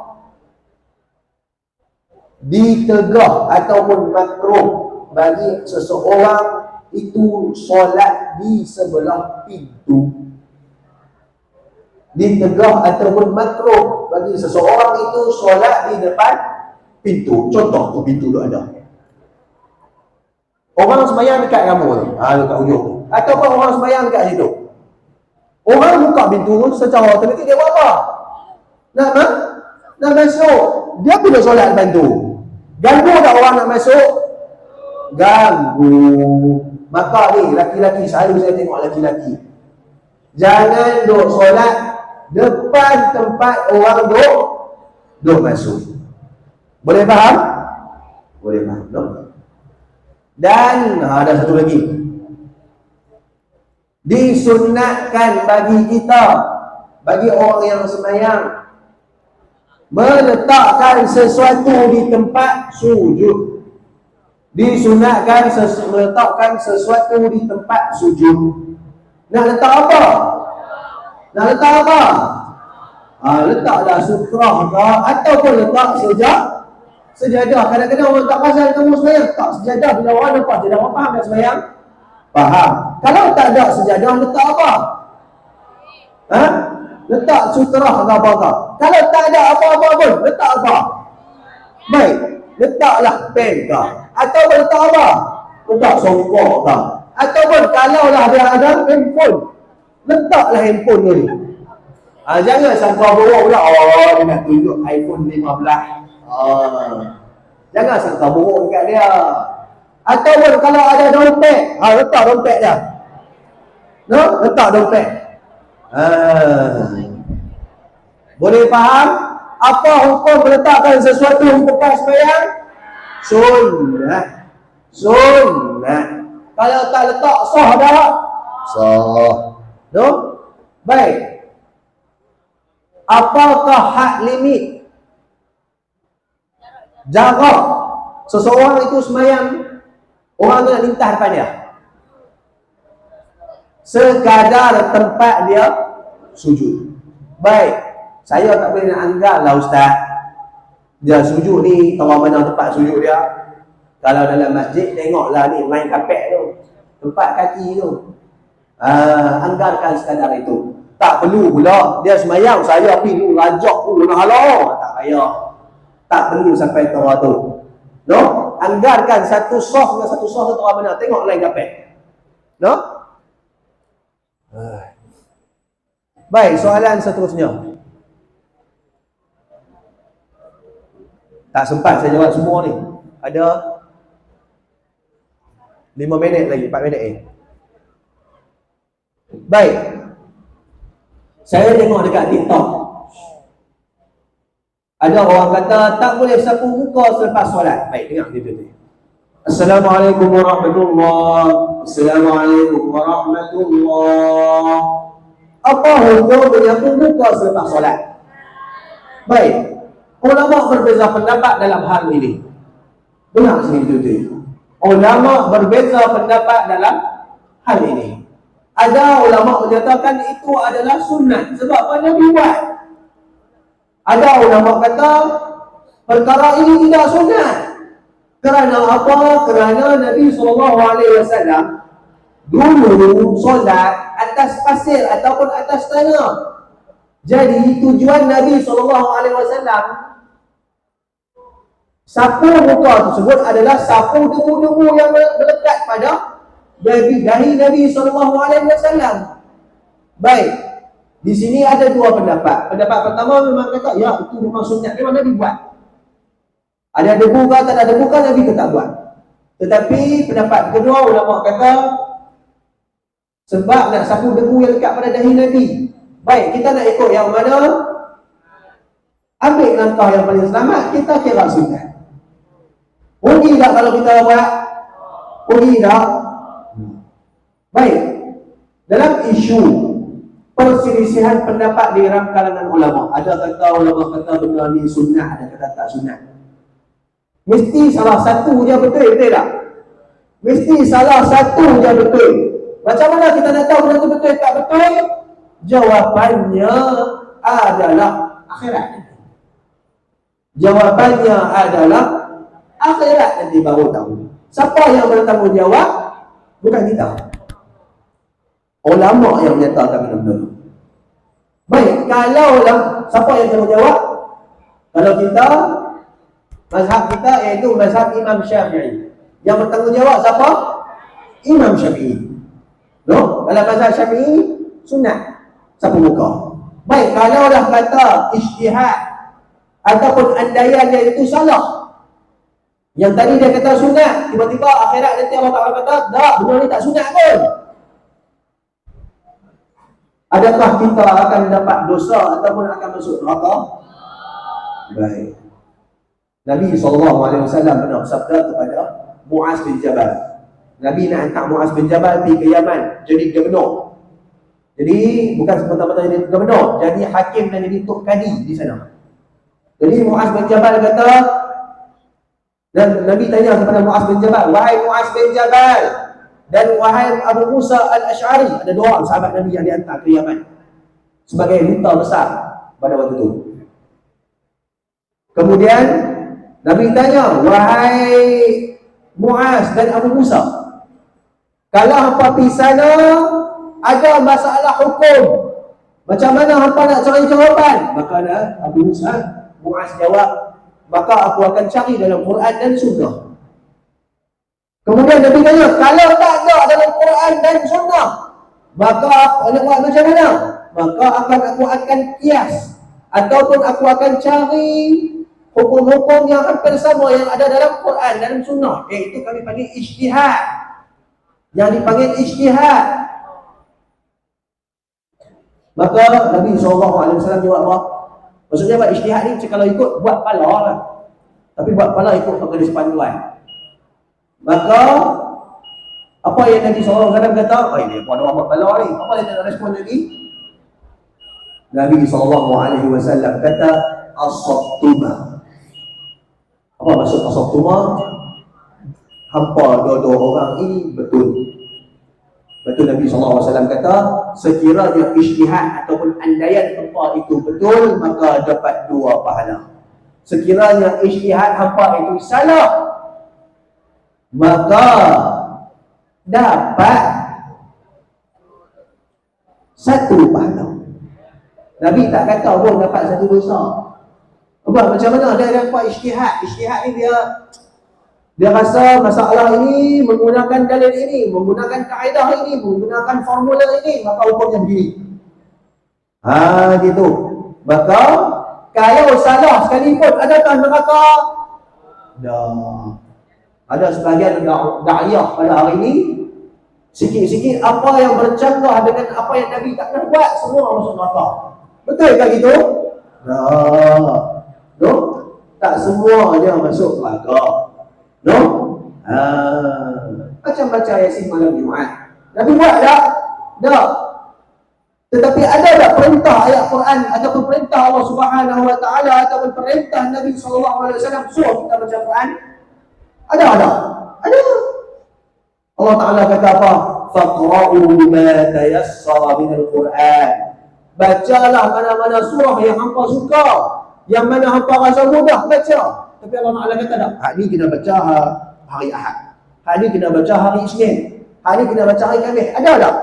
ditegah ataupun makruh bagi seseorang itu solat di sebelah pintu. Ditegah ataupun makruh bagi seseorang itu solat di depan pintu. Contoh tu pintu tu ada. Orang sembahyang dekat kamu tu, dekat ujung tu. Ataupun orang sembahyang dekat situ. Orang buka pintu tu secara otomatik dia buat apa? Nak masuk. Dia pun nak solat depan tu. Ganggu tak orang nak masuk? Ganggu. Maka ni, laki-laki, selalu saya tengok laki-laki, jangan duk solat depan tempat orang duk masuk. Boleh faham? Boleh faham, no? Dan ada satu lagi. Disunatkan bagi kita, bagi orang yang sembahyang, meletakkan sesuatu di tempat sujud. Disunatkan meletakkan sesuatu di tempat sujud. Nak letak apa? Letaklah sutrah ke, ataupun letak sejadah. Kadang-kadang orang tak pasal kamu sembahyang, tak sejadah. Bila orang nampak sejadah, orang faham tak sembahyang? Faham. Kalau tak ada sejadah, letak apa? Letak sutrah ke apa-apa. Kalau tak ada apa-apa pun, letak apa? Baik, letaklah pen ke, ataupun letak apa? Letak songkok ke, ataupun kalaulah dia ada handphone, letaklah handphone ni. Jangan sangka buruk pula. Oh, dia nak tunjuk iPhone 15. Jangan sangka buruk dekat dia. Ataupun kalau ada dompet, letak dompet dia. Letak dompet. Boleh faham? Apa hukum meletakkan sesuatu bekas sembahyang? Sunnah. Kalau tak letak, sah dah. Sah. Baik. Apakah had limit jarak seseorang itu sembahyang, orang tu nak lintas depan dia? Sekadar tempat dia sujud. Baik, saya tak boleh nak anggap lah ustaz, dia sujud ni tahu mana tempat sujud dia. Kalau dalam masjid, tengoklah ni main kapek tu, tempat kaki tu. Anggarkan sekadar itu. Tak perlu pula dia sembahyang saya pergi dulu rajak dulu nak halau, tak payah. Tak perlu sampai tahu tu. Anggarkan satu soft dengan satu soft tu mana, tengok lain kapek. Baik, soalan seterusnya. Tak sempat saya jawab semua ni. Ada 5 minit lagi, 4 minit Baik. Saya tengok dekat TikTok, ada orang kata tak boleh sapu muka selepas solat. Baik, dengar dia tu. Assalamualaikum warahmatullahi. Assalamualaikum warahmatullahi. Apa hukum menyapu muka selepas solat? Baik, ulama berbeza pendapat dalam hal ini. Dengar sini tu. Ulama berbeza pendapat dalam hal ini. Ada ulama menyatakan itu adalah sunat sebab apa Nabi buat. Ada ulama kata perkara ini tidak sunat. Kerana apa? Kerana Nabi SAW dulu solat atas pasir ataupun atas tanah. Jadi tujuan Nabi SAW sapu muka tersebut adalah sapu debu-debu yang melekat pada dahi Nabi SAW. Baik, di sini ada dua pendapat. Pendapat pertama memang kata, ya itu memang sunat, memang Nabi buat. Ada debu ke tak ada debu ke, Nabi ke tak buat. Tetapi pendapat kedua, ulama kata sebab nak sapu debu yang dekat pada dahi Nabi. Baik, kita nak ikut yang mana? Ambil langkah yang paling selamat, kita kira sunat. Rugi tak kalau kita buat? Rugi tak? Baik, dalam isu perselisihan pendapat di dalam kalangan ulama, ada kata ulama kata benda ni sunnah, ada kata tak sunnah. Mesti salah satu je betul tak? Mesti salah satu je betul. Macam mana kita nak tahu benda tu betul tak betul? Jawapannya adalah akhirat. Jawapannya adalah akhirat, nanti baru tahu. Siapa yang bertanggungjawab? Bukan kita. Ulama yang menyatakan benda-benda. Baik, kalau siapa yang bertanggungjawab? Kalau kita, mazhab kita iaitu mazhab Imam Syafi'i. Yang bertanggungjawab siapa? Imam Syafi'i. Dalam mazhab Syafi'i sunat sapu muka. Baik, kalau dah kata ijtihad ataupun andaian dia itu salah, yang tadi dia kata sunat, tiba-tiba akhirat nanti Allah Ta'ala kata tak, benda ni tak sunat pun, adakah kita akan dapat dosa ataupun akan masuk neraka? Baik, Nabi SAW pernah bersabda kepada Muaz bin Jabal. Nabi nak hantar Muaz bin Jabal pergi ke Yaman jadi gubernur. Jadi bukan semata-mata jadi gubernur, jadi hakim dan jadi tok kadi di sana. Jadi Muaz bin Jabal kata, dan Nabi tanya kepada Muaz bin Jabal, wahai Muaz bin Jabal dan wahai Abu Musa al-Ash'ari, ada dua orang sahabat Nabi yang dihantar ke Yaman sebagai duta besar pada waktu itu. Kemudian Nabi tanya, wahai Muaz dan Abu Musa, kalau hampa pergi sana ada masalah hukum, macam mana hampa nak cari jawapan? Maka Abu Musa, Muaz jawab, maka aku akan cari dalam Quran dan Sunnah. Kemudian Nabi tanya, kalau tak ada dalam Quran dan Sunnah, maka aku nak buat macam mana? maka aku akan kias ataupun aku akan cari hukum-hukum yang hampir sama yang ada dalam Quran dan Sunnah, iaitu kami panggil ijtihad. Yang dipanggil ijtihad. Maka Nabi SAW jawab apa? Maksudnya buat ijtihad ni kalau ikut buat pala lah. Tapi buat pala ikut majlis panduan. Maka apa yang Nabi SAW kata? Oh ini apa ada buat pala ni? Apa yang nak respon lagi? Nabi SAW kata as-sabtuma. Apa maksud as-sabtuma? Hampa dua-dua orang ini betul. Betul Nabi SAW kata, sekiranya ijtihad ataupun andaian hampa itu betul, maka dapat 2 pahala. Sekiranya ijtihad hampa itu salah, maka dapat 1 pahala. Nabi tak kata pun dapat 1 dosa. Apa macam mana dia dapat ijtihad? Ijtihad ni dia rasa masalah ini menggunakan dalil ini, menggunakan kaedah ini, menggunakan formula ini, maka hukumnya begini. Gitu. Maka kalau salah sekalipun, adakah neraka? Dah. Ada sebahagian da'iyah pada hari ini, sikit-sikit apa yang bercanggah dengan apa yang Nabi tak pernah buat, semua masuk neraka. Betul tak gitu? No? Tak semua dia masuk neraka. No? Macam baca Yasin malam Jumaat. Nabi buat tak? Tak. Tetapi ada tak perintah ayat Quran ataupun perintah Allah Subhanahu Wa Taala ataupun perintah Nabi SAW suruh kita baca Quran? Ada. Ada. Allah Taala kata apa? Faqra'u ma tayassara minal Quran. Bacalah mana-mana surah yang hampa suka, yang mana hampa rasa mudah baca. Tapi Allah Ta'ala kata tak, hak ni kena baca hari Ahad, hak ni kena baca hari Isnin, hak ni kena baca hari Khamis. Ada tak?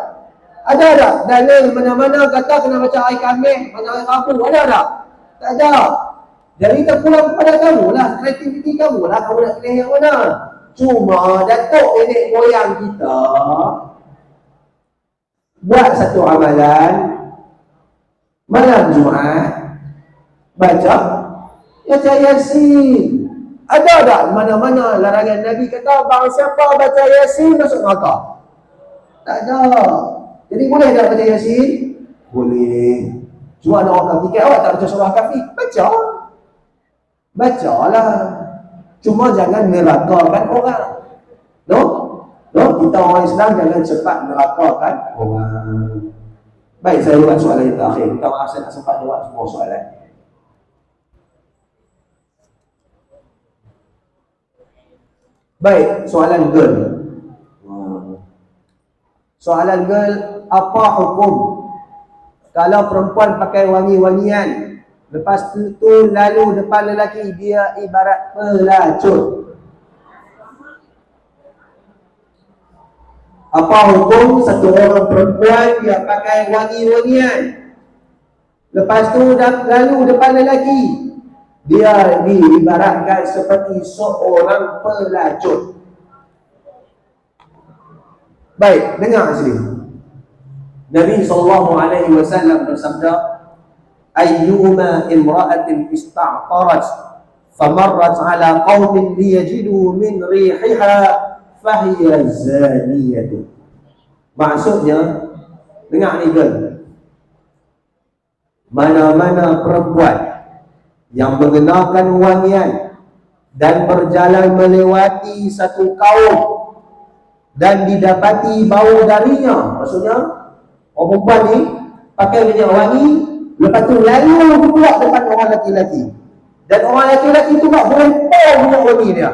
Ada tak? Dalil mana-mana kata kena baca hari Khamis, baca hari Rabu. Ada tak? Tak ada. Jadi terpulang kepada kamu lah, kreativiti kamu lah, kamu nak pilih yang mana. Cuma datuk nenek moyang kita buat satu amalan malam Jumaat, baca Yasin. Ada tak mana-mana larangan Nabi kata barang siapa baca Yasin masuk neraka? Tak ada. Jadi boleh tak baca Yasin? Boleh. Cuma ada orang fikir awak tak baca surah Kahfi. Bacalah. Cuma jangan nerakakan orang. No? Kita orang Islam jangan cepat nerakakan orang. Baik, saya buat soalan yang terakhir. Kita maaf saya tak sempat jawab semua soalan. Baik, soalan girl. Soalan girl, apa hukum kalau perempuan pakai wangi-wangian, lepas itu lalu depan lelaki, dia ibarat pelacur. Apa hukum satu orang perempuan dia pakai wangi-wangian, lepas itu lalu depan lelaki, dia diibaratkan seperti seorang pelacur. Baik, dengar sini. Nabi SAW bersabda, ayyuma imra'atin ista'tarat famarrat ala qaumin liyajidu min rihiha fahiya zaniyatu. Maksudnya, dengar ni girl, mana-mana perempuan yang mengenakan wangian dan berjalan melewati satu kaum dan didapati bau darinya, maksudnya orang perempuan ni pakai minyak wangi, lepas tu lalu pula depan orang lelaki-lelaki, dan orang lelaki-lelaki tu tak boleh bau minyak wangi dia,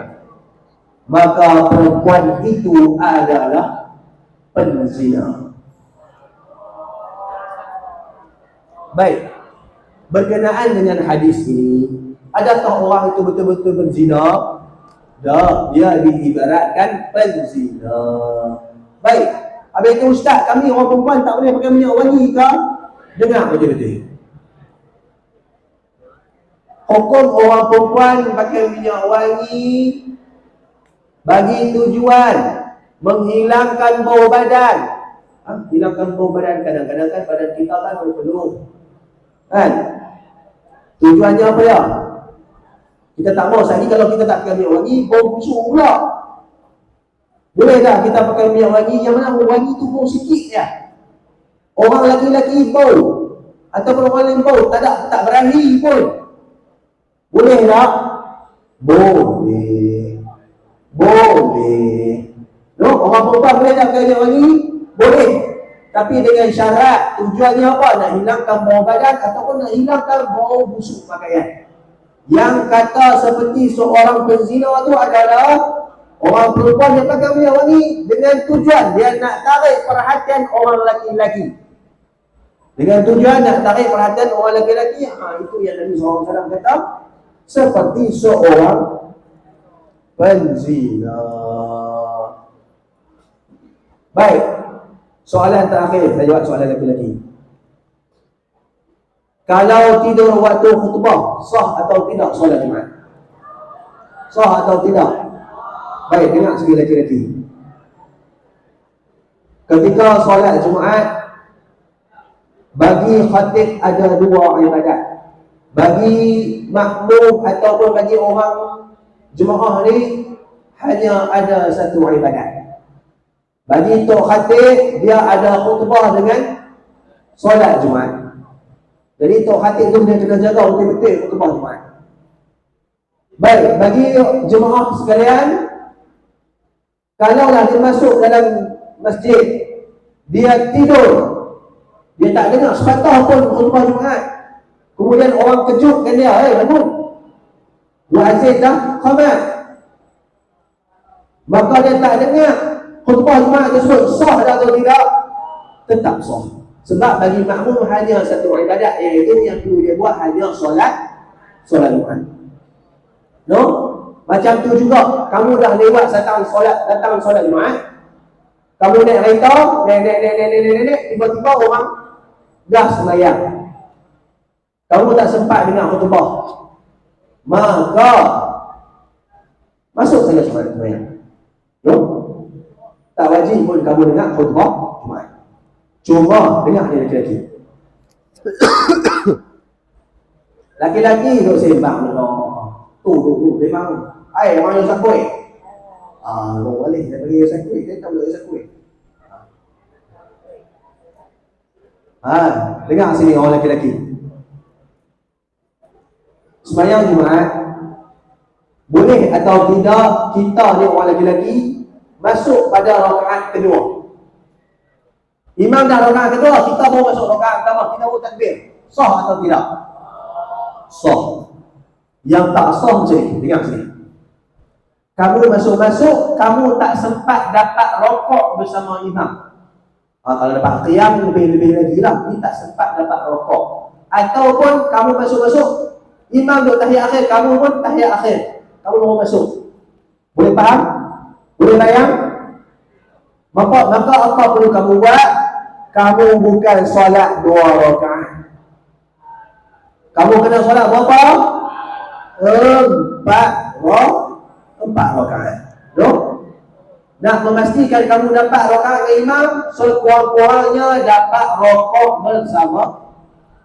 maka perempuan itu adalah penzina. Baik, berkenaan dengan hadis ini, adakah orang itu betul-betul berzina? Dah, dia diibaratkan penzina. Baik, habis itu ustaz, kami orang perempuan tak boleh pakai minyak wangi ke? Dengar betul-betul. Hukum orang perempuan pakai minyak wangi bagi tujuan menghilangkan bau badan Hilangkan bau badan. Kadang-kadang kan badan kita kan penuh. Kan? Tujuannya apa ya? Kita tak mau sekali kalau kita tak pakai minyak wangi, bau busuk pula. Boleh tak kita pakai minyak wangi yang mana wangi tu bau sikit je? Orang lelaki-lelaki bau ataupun orang lain bau tak berahi pun. Boleh tak? Boleh. No, orang perempuan boleh tak pakai minyak wangi? Boleh. Tapi dengan syarat, tujuannya apa? Nak hilangkan bau badan ataupun nak hilangkan bau busuk pakaian. Yang kata seperti seorang penzina tu adalah orang perempuan yang pakai minyak wangi dengan tujuan dia nak tarik perhatian orang lelaki-lelaki. Dengan tujuan nak tarik perhatian orang lelaki-lelaki. Itu yang Nabi SAW kata, seperti seorang penzina. Baik. Soalan terakhir, saya jawab soalan lelaki-lelaki. Kalau tidur waktu khutbah, sah atau tidak solat Jumaat? Sah atau tidak? Baik, dengar segi lelaki-lelaki. Ketika solat Jumaat, bagi khatib ada dua ibadat. Bagi makmum ataupun bagi orang jemaah ni hanya ada satu ibadat. Bagi tok khatib, dia ada khutbah dengan solat Jumaat. Jadi tok khatib tu dia kena jaga betul-betul khutbah Jumaat. Baik, bagi jemaah sekalian, kalaulah dia masuk dalam masjid, dia tidur, dia tak dengar sepatah pun khutbah Jumaat. Kemudian orang kejutkan dia, bangun. Muazzin dah qamat. Maka dia tak dengar khutbah Jumaat tersebut sah atau tidak? Tetap sah. Sebab bagi makmum hanya satu ibadat, iaitu yang perlu dia buat hanya solat Jumaat. No? Macam tu juga, kamu dah lewat datang solat Jumaat. Kamu naik kereta, naik, tiba-tiba orang dah sembahyang. Kamu tak sempat dengar khutbah. Maka masuk saja sembahyang. No? Tak wajib pun kamu dengar khutbah Jumaat. Cuma dengar dia lelaki-lelaki. Laki-laki duk sembang tu memang ai orang yang sakoi. Boleh dia bagi sakoi, dia tak boleh sakoi. Dengar sini orang lelaki-lelaki. Sembahyang Jumaat boleh atau tidak kita ni orang lelaki-lelaki masuk pada rakaat kedua. Imam dah rakaat kedua, kita mau masuk rakaat pertama, kita mau takbir. Sah atau tidak? Sah. Yang tak sah macam ni, dengar sini. Kamu masuk-masuk, kamu tak sempat dapat rokok bersama imam. Kalau dapat qiyam lebih lagi lah, ni tak sempat dapat rokok. Ataupun kamu masuk-masuk, imam duduk tahiyat akhir, kamu pun tahiyat akhir. Kamu mau masuk. Boleh faham? Boleh bayang? Maka apa perlu kamu buat? Kamu bukan solat 2 rakaat. Kamu kena solat berapa? 4 rakaat. No? Nak memastikan kamu dapat rakaat dengan imam, sekurang-kurangnya dapat rokok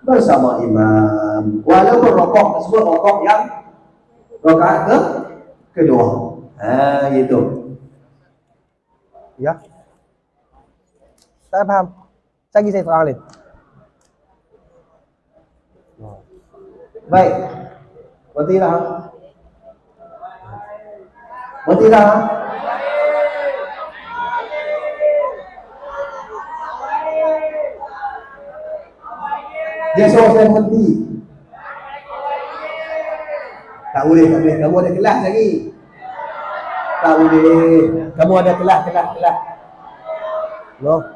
bersama imam. Walaupun rokok tersebut rokok yang rakaat kedua. Gitu. Ya. Tak faham. Lagi saya terang lain. Baik. Berhentilah. Dia suruh saya berhenti. Tak boleh. Kamu ada kelas lagi. Tak boleh. Kamu ada kelas. Loh.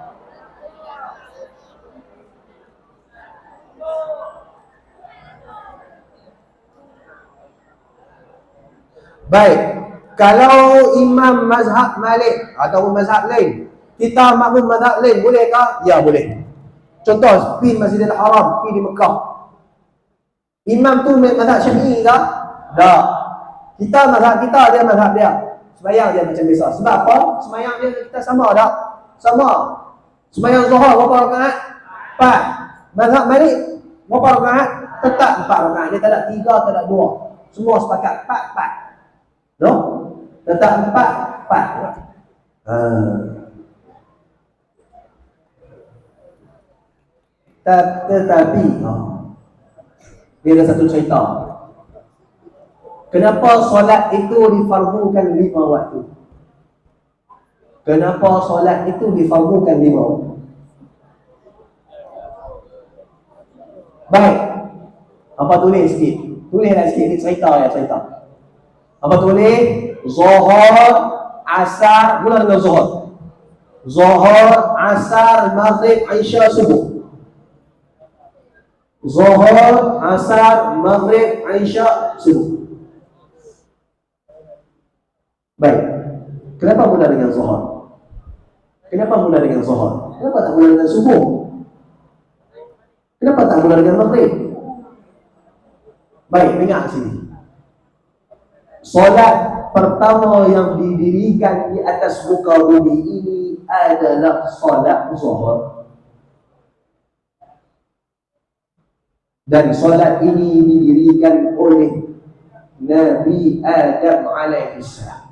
Baik. Kalau imam mazhab Malik ataupun mazhab lain, kita makmum mazhab lain, bolehkah? Ya, boleh. Contoh, pergi Masjidil Haram, pergi di Mekah. Imam tu mazhab Syafi'i ke? Tak. Kita mazhab kita, dia mazhab dia. Sembahyang dia macam biasa. Sebab apa? Sembahyang dia kita sama tak? Sama. Sembahyang Zuhur berapa rakaat? 4. Mazhab Malik berapa rakaat? Tetap 4 rakaat. Dia tak ada 3, tak ada 2. Semua sepakat 4. No? Tetap 4. Tetapi dia ada satu cerita. Kenapa solat itu difardukan 5 waktu? Kenapa solat itu difardukan 5 waktu? Baik. Apa tulis sikit? Tulislah sikit ni cerita. Apa tulis? Zuhur, asar, mula dengan zuhur. Zuhur, asar, maghrib, isya, subuh. Zuhur, asar, maghrib, isya, subuh. Baik. Kenapa mula dengan zuhur? Kenapa mula dengan zuhur? Kenapa tak mula dengan subuh? Kenapa tak mula dengan maghrib? Baik, dengar sini. Solat pertama yang didirikan di atas muka bumi ini adalah solat zuhur. Dan solat ini didirikan oleh Nabi Adam alaihissalam.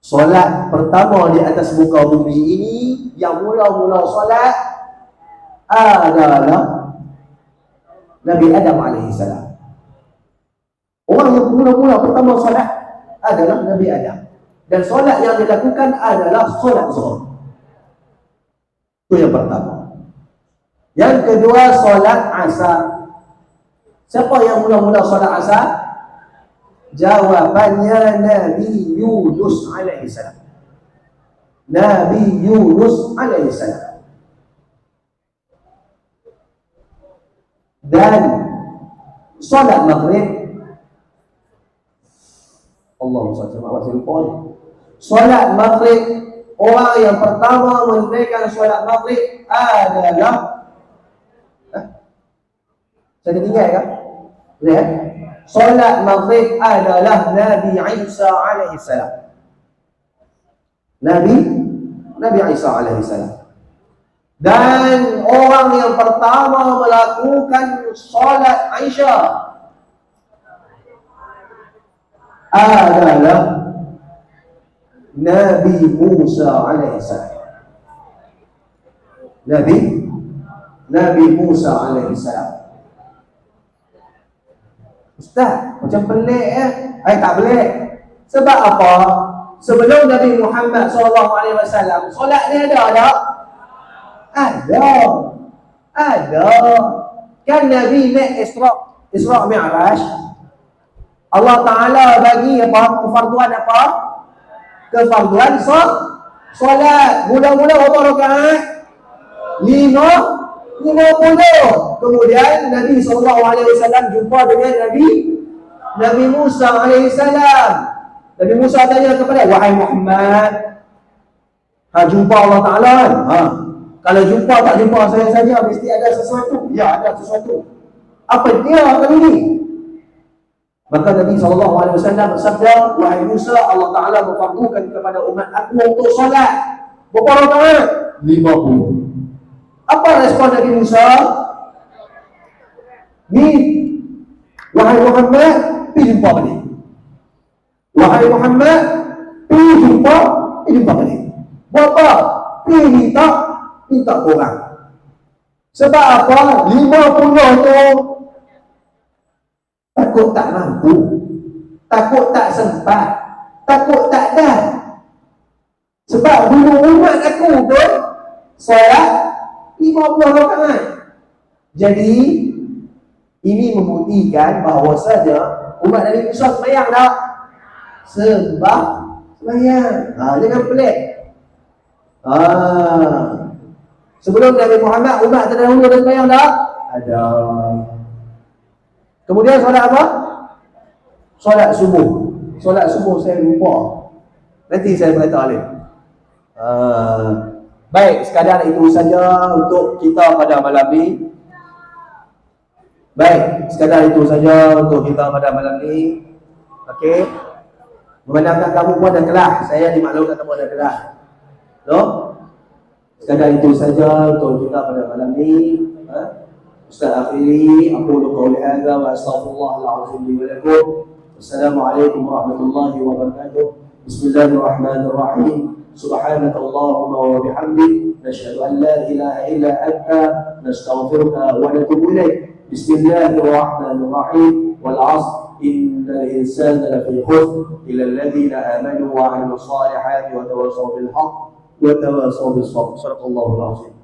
Solat pertama di atas muka bumi ini yang mula-mula solat adalah Nabi Adam alaihissalam. Orang yang mula-mula pertama solat adalah Nabi Adam. Dan solat yang dilakukan adalah solat zuhur. Itu yang pertama. Yang kedua, solat asar. Siapa yang mula-mula solat asar? Jawabannya Nabi Yunus alaihissalam. Nabi Yunus alaihissalam. Dan solat maghrib, Allahumma shalli ala Muhammad. Solat maghrib, orang yang pertama menunaikan solat maghrib adalah saya tinggal kan? Lihat. Solat maghrib adalah Nabi Isa alaihissalam. Nabi Isa alaihissalam. Dan orang yang pertama melakukan solat Isya adalah Nabi Musa alaihissalam. Nabi Musa alaihissalam. Ustaz, macam pelik tak pelik. Sebab apa? Sebelum Nabi Muhammad SAW, solat ni ada tak? Ada. Kan Nabi naik Isra' Mi'raj, Allah Ta'ala bagi apa? Kefarduan solat. Mula-mula berapa rakaat? 50. Kemudian Nabi SAW jumpa dengan Nabi Musa alaihissalam. Nabi Musa tanya kepada, wahai Muhammad, jumpa Allah Ta'ala kan? Kalau jumpa tak jumpa saya saja, mesti ada sesuatu. Ya, ada sesuatu. Apa dia kali ini? Maka Nabi SAW bersabda, wahai Musa, Allah Ta'ala memfardukan kepada umat aku untuk solat. Berapa rakaat? 50. Apa respon Nabi Musa? Ni, wahai Muhammad, pergi jumpa balik. Wahai Muhammad, pergi jumpa balik. Berapa? Pergi minta orang. Sebab apa? 50 tu takut tak mampu, takut tak sempat, takut tak ada. Sebab dulu umat aku tu solat 50 rakaat. Jadi ini membuktikan bahawa saja umat Nabi Musa sembahyang tak? Sembahyang. Jangan pelik. Sebelum Nabi Muhammad, umat terdahulu ada sembahyang tak? Ada. Kemudian solat apa? Solat subuh. Solat subuh saya lupa. Nanti saya beritahu balik. Baik, sekadar itu saja untuk kita pada malam ni. Okey. Memandangkan kamu pun ada kelas, saya dimaklumkan kamu ada kelas. No? Sekadar itu saja untuk kita pada malam ini. Ustaz akhiri, aqulu qawli hadza wa astaghfirullahal azim li wa lakum. Assalamualaikum warahmatullahi wabarakatuh. Bismillahirrahmanirrahim. Subhanaka Allahumma wa bihamdik, nashhadu an la ilaha illa anta, nastaghfiruka wa natubu ilaik. Bismillahirrahmanirrahim. Wal 'asr, innal insana lafi khusr illa alladhina amanu wa 'amilus salihati wa tawassaw bil haqq wa tawassaw bis sabr. Sadaqallahul azim.